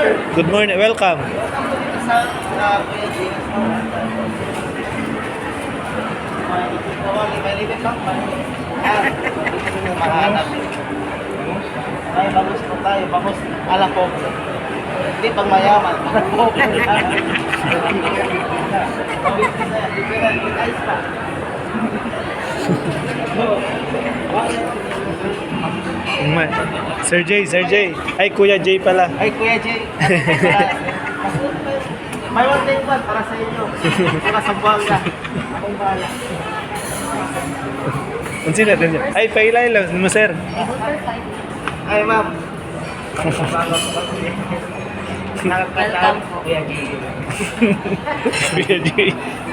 Good morning, welcome. Ay, bagus po tayo. Bagus, alam po. Hindi pang mayaman. Ayos pa. Sir J. Ay, Kuya J pala. Ay, Kuya Jay. May one day one para sa inyo. Para sa bangga. Akong bala. Kung sino natin dyan? Ay, pailay lang mo, sir. Ay, ma'am. Nakakataon po, Kuya Jay. Kuya J.